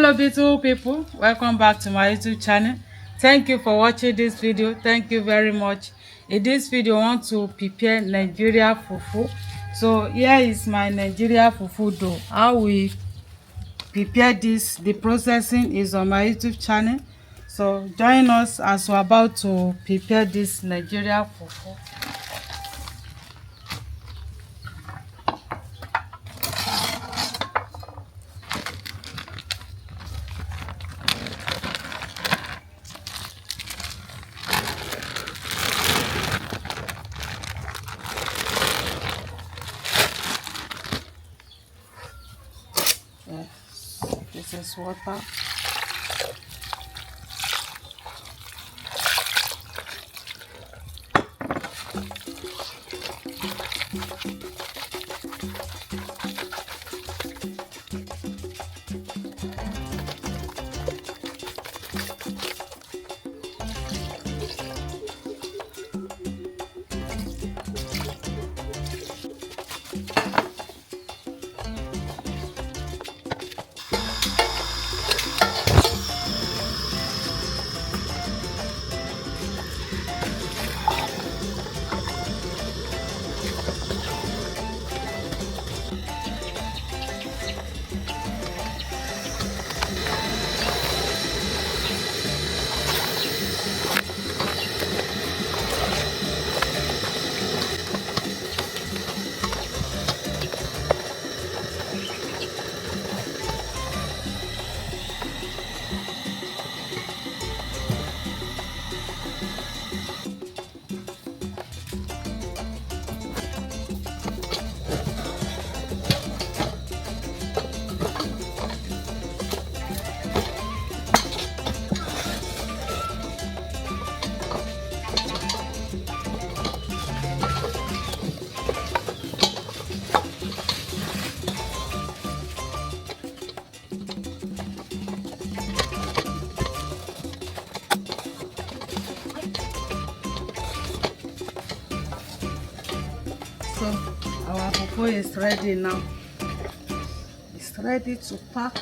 Hello beautiful people, welcome back to my YouTube channel. Thank you for watching this video. Thank you very much. In this video I want to prepare Nigeria fufu. So here is my Nigeria fufu dough. How we prepare this, the processing is on my YouTube channel. So join us as we're about to prepare this Nigeria fufu. This is water. So our fufu is ready now. It's ready to pack.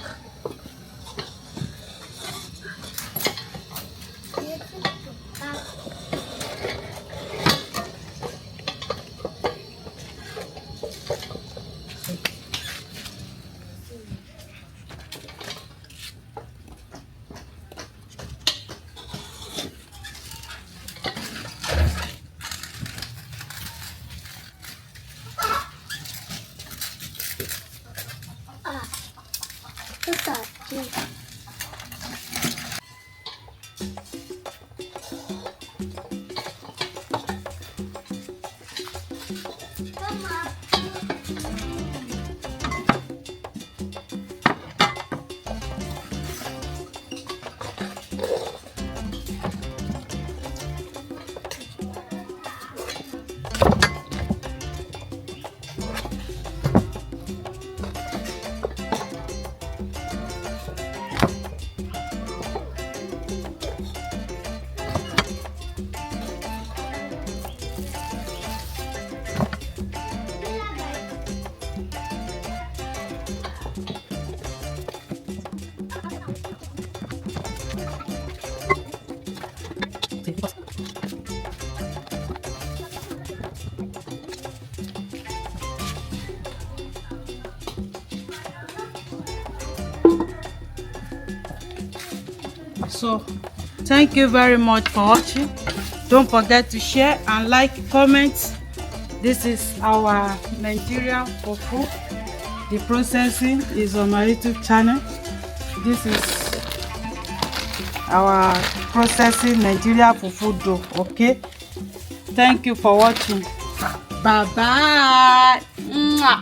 So thank you very much for watching. Don't forget to share and like, comment. This is our Nigerian fufu. The processing is on my YouTube channel. This is our processing Nigeria fufu dough. Okay, thank you for watching. Bye bye.